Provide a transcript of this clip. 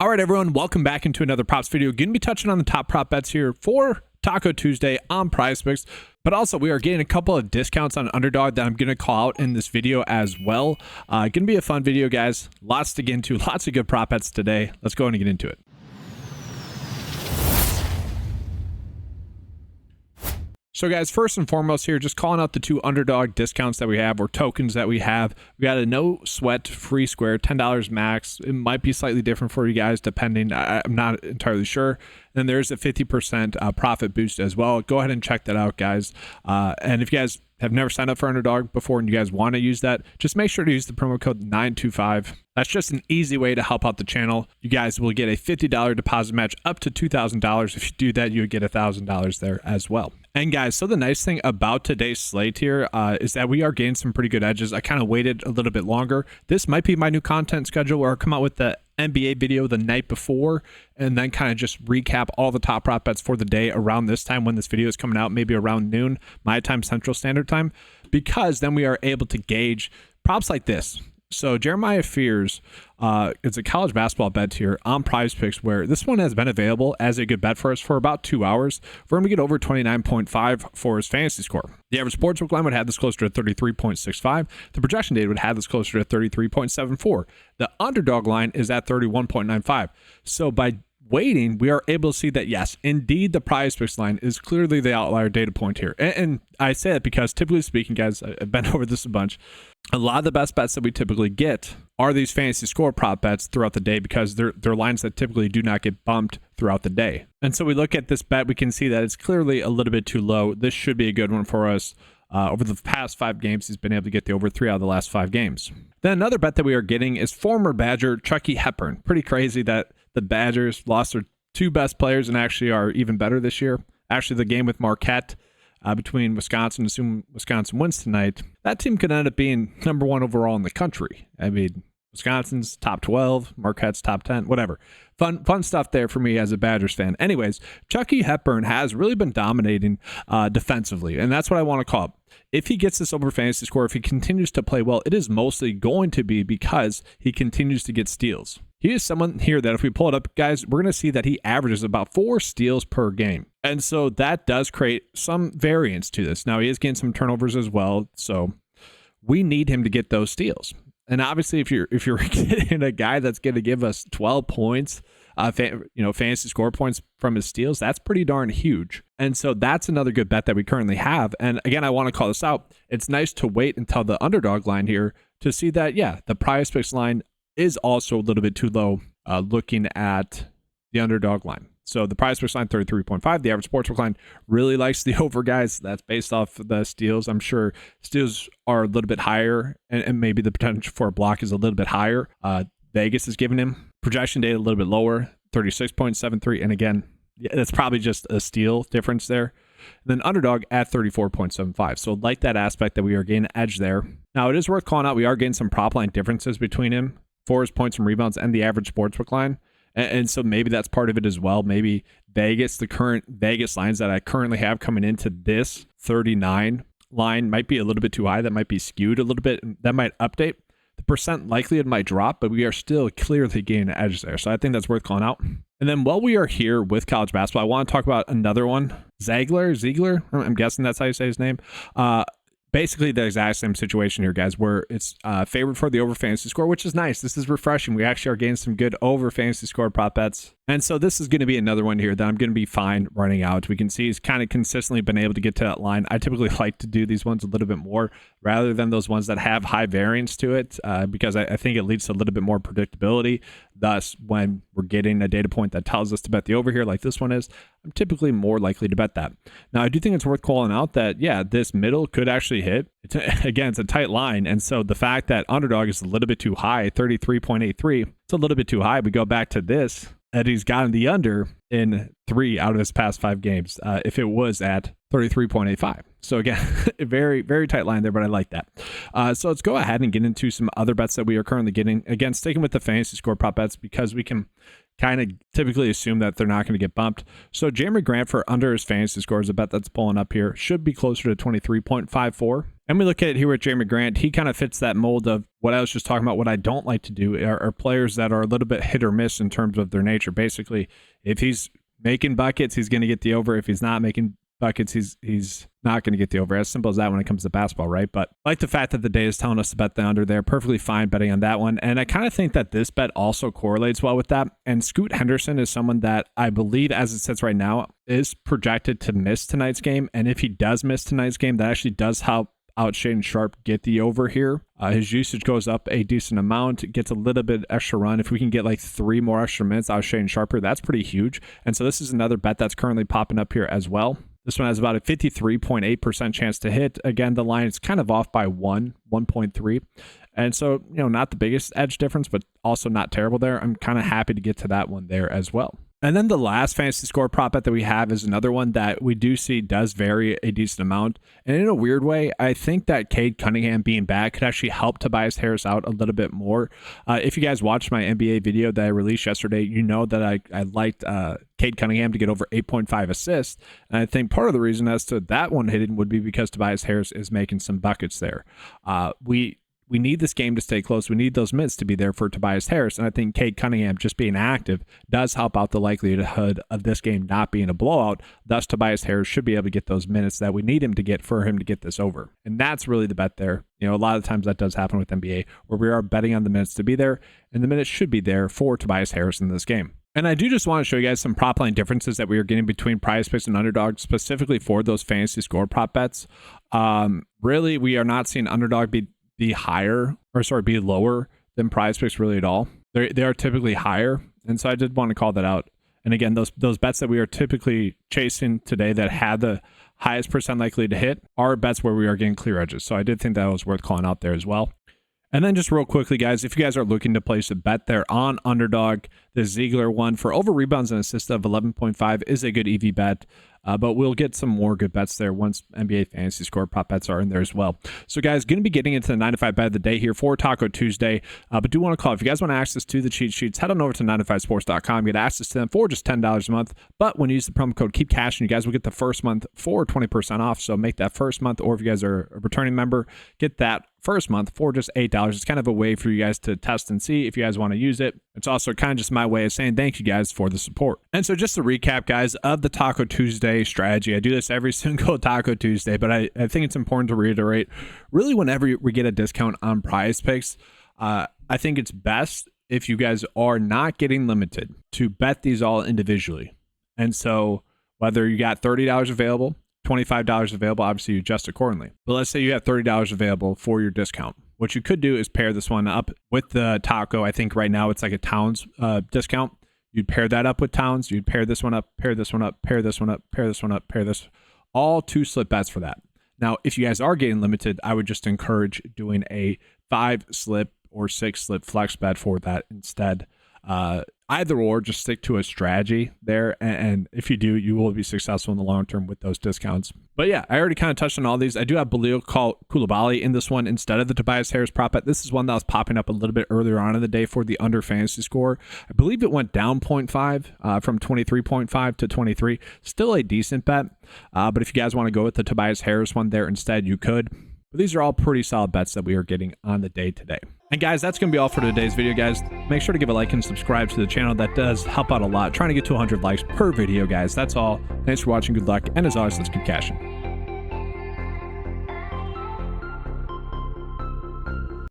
All right, everyone, welcome back into another props video. Going to be touching on the top prop bets here for Taco Tuesday on PrizePicks, but also we are getting a couple of discounts on Underdog that I'm going to call out in this video as well. Going to be a fun video, guys. Lots to get into, lots of good prop bets today. Let's go and get into it. So guys, first and foremost here, just calling out the two Underdog discounts that we have, or tokens that we have. We got a no sweat free square, $10 max. It might be slightly different for you guys depending. I'm not entirely sure. Then there's a 50% profit boost as well. Go ahead and check that out, guys. And if you guys have never signed up for Underdog before and you guys want to use that, just make sure to use the promo code 925. That's just an easy way to help out the channel. You guys will get a $50 deposit match up to $2,000. If you do that, you would get $1,000 there as well. And guys, so the nice thing about today's slate here is that we are getting some pretty good edges. I kind of waited a little bit longer. This might be my new content schedule where I'll come out with the NBA video the night before and then kind of just recap all the top prop bets for the day around this time when this video is coming out, maybe around noon, my time, Central Standard Time, because then we are able to gauge props like this. So Jeremiah Fears, it's a college basketball bet here on PrizePicks where this one has been available as a good bet for us for about 2 hours. We're going to get over 29.5 for his fantasy score. The average sportsbook line would have this closer to 33.65. The projection data would have this closer to 33.74. The underdog line is at 31.95. So by waiting, we are able to see that, yes, indeed, the PrizePicks line is clearly the outlier data point here. And I say that because typically speaking, guys, I've been over this a bunch. A lot of the best bets that we typically get are these fantasy score prop bets throughout the day because they're lines that typically do not get bumped throughout the day. And so we look at this bet, we can see that it's clearly a little bit too low. This should be a good one for us. Over the past 5 games, he's been able to get the over 3 out of the last 5 games. Then another bet that we are getting is former Badger Chucky Hepburn. Pretty crazy that the Badgers lost their 2 best players and actually are even better this year. Actually, the game with Marquette between Wisconsin, assuming Wisconsin wins tonight, that team could end up being number 1 overall in the country. I mean, Wisconsin's top 12, Marquette's top 10, whatever. Fun stuff there for me as a Badgers fan. Anyways, Chucky Hepburn has really been dominating defensively, and that's what I want to call it. If he gets this over fantasy score, if he continues to play well, it is mostly going to be because he continues to get steals. He is someone here that if we pull it up, guys, we're going to see that he averages about 4 steals per game. And so that does create some variance to this. Now, he is getting some turnovers as well, so we need him to get those steals. And obviously, if you're getting a guy that's going to give us 12 points, fantasy score points from his steals, that's pretty darn huge. And so that's another good bet that we currently have. And again, I want to call this out. It's nice to wait until the underdog line here to see that, yeah, the PrizePicks line is also a little bit too low looking at the underdog line. So the PrizePicks line, 33.5. The average sportsbook line really likes the over, guys. That's based off the steals. I'm sure steals are a little bit higher, and maybe the potential for a block is a little bit higher. Vegas is giving him projection data a little bit lower, 36.73. And again, that's probably just a steal difference there. And then underdog at 34.75. So like that aspect that we are getting edge there. Now, it is worth calling out. We are getting some prop line differences between him for his points and rebounds and the average sportsbook line. And so maybe that's part of it as well. Maybe Vegas, the current Vegas lines that I currently have coming into this 39 line might be a little bit too high. That might be skewed a little bit. That might update. The percent likelihood might drop, but we are still clearly gaining an edge there. So I think that's worth calling out. And then while we are here with college basketball, I want to talk about another one. Ziegler, I'm guessing that's how you say his name. Basically the exact same situation here, guys, where it's favored for the over fantasy score, which is nice. This is refreshing. We actually are getting some good over fantasy score prop bets. And so this is going to be another one here that I'm going to be fine running out. We can see he's kind of consistently been able to get to that line. I typically like to do these ones a little bit more rather than those ones that have high variance to it because I think it leads to a little bit more predictability. Thus, when we're getting a data point that tells us to bet the over here like this one is, I'm typically more likely to bet that. Now, I do think it's worth calling out that, yeah, this middle could actually hit. Again, it's a tight line. And so the fact that underdog is a little bit too high, 33.83, it's a little bit too high. We go back to this, and he's gotten the under in 3 out of his past 5 games if it was at 33.85. So again, a very, very tight line there, but I like that. So let's go ahead and get into some other bets that we are currently getting. Again, sticking with the fantasy score prop bets because we can kind of typically assume that they're not going to get bumped. So Jeremy Grant for under his fantasy score is a bet that's pulling up here. Should be closer to 23.54. And we look at it here with Jeremy Grant. He kind of fits that mold of what I was just talking about. What I don't like to do are players that are a little bit hit or miss in terms of their nature. Basically, if he's making buckets, he's going to get the over. If he's not making buckets, he's not going to get the over. As simple as that when it comes to basketball, right? But I like the fact that the day is telling us to bet the under there. Perfectly fine betting on that one. And I kind of think that this bet also correlates well with that. And Scoot Henderson is someone that I believe, as it sits right now, is projected to miss tonight's game. And if he does miss tonight's game, that actually does help out Shaedon Sharpe get the over here. His usage goes up a decent amount, gets a little bit extra run. If we can get like 3 more extra minutes out of Shaedon Sharpe, that's pretty huge. And so this is another bet that's currently popping up here as well. This one has about a 53.8% chance to hit. Again, the line is kind of off by 1.3. And so, not the biggest edge difference, but also not terrible there. I'm kind of happy to get to that one there as well. And then the last fantasy score prop bet that we have is another one that we do see does vary a decent amount. And in a weird way, I think that Cade Cunningham being back could actually help Tobias Harris out a little bit more. If you guys watched my NBA video that I released yesterday, you know that I liked Cade Cunningham to get over 8.5 assists. And I think part of the reason as to that one hitting would be because Tobias Harris is making some buckets there. We need this game to stay close. We need those minutes to be there for Tobias Harris. And I think Cade Cunningham just being active does help out the likelihood of this game not being a blowout. Thus, Tobias Harris should be able to get those minutes that we need him to get for him to get this over. And that's really the bet there. A lot of times that does happen with NBA where we are betting on the minutes to be there, and the minutes should be there for Tobias Harris in this game. And I do just want to show you guys some prop line differences that we are getting between PrizePicks and Underdog, specifically for those fantasy score prop bets. Really, we are not seeing Underdog be lower than PrizePicks really at all. They are typically higher, and so I did want to call that out. And again, those bets that we are typically chasing today that had the highest percent likely to hit are bets where we are getting clear edges. So I did think that was worth calling out there as well. And then just real quickly, guys, if you guys are looking to place a bet there on Underdog, the Ziegler one for over rebounds and assists of 11.5 is a good EV bet. But we'll get some more good bets there once NBA fantasy score prop bets are in there as well. So guys, going to be getting into the 9 to 5 bet of the day here for Taco Tuesday. But do want to call, if you guys want access to the cheat sheets, head on over to 9to5sports.com, get access to them for just $10 a month. But when you use the promo code Keep Cashing, you guys will get the first month for 20% off. So make that first month, or if you guys are a returning member, get that first month for just $8. It's kind of a way for you guys to test and see if you guys want to use it. It's also kind of just my way of saying thank you guys for the support. And so just to recap, guys, of the Taco Tuesday strategy, I do this every single Taco Tuesday, but I think it's important to reiterate, really whenever we get a discount on PrizePicks, I think it's best if you guys are not getting limited to bet these all individually. And so whether you got $30 available, $25 available, obviously you adjust accordingly. But let's say you have $30 available for your discount. What you could do is pair this one up with the Taco. I think right now it's like a Towns discount. You'd pair that up with Towns. You'd pair this one up, pair this one up, pair this one up, pair this one up, pair this. All 2 slip bets for that. Now, if you guys are getting limited, I would just encourage doing a 5 slip or 6 slip flex bet for that instead. Either or, just stick to a strategy there, and if you do, you will be successful in the long term with those discounts. But yeah, I already kind of touched on all these. I do have Balil Koulibaly in this one instead of the Tobias Harris prop bet. This is one that was popping up a little bit earlier on in the day for the under fantasy score. I believe it went down 0.5 from 23.5 to 23. Still a decent bet, but if you guys want to go with the Tobias Harris one there instead, you could. But these are all pretty solid bets that we are getting on the day today. And guys, that's going to be all for today's video, guys. Make sure to give a like and subscribe to the channel. That does help out a lot. Trying to get to 100 likes per video, guys. That's all. Thanks for watching. Good luck. And as always, let's keep cashing.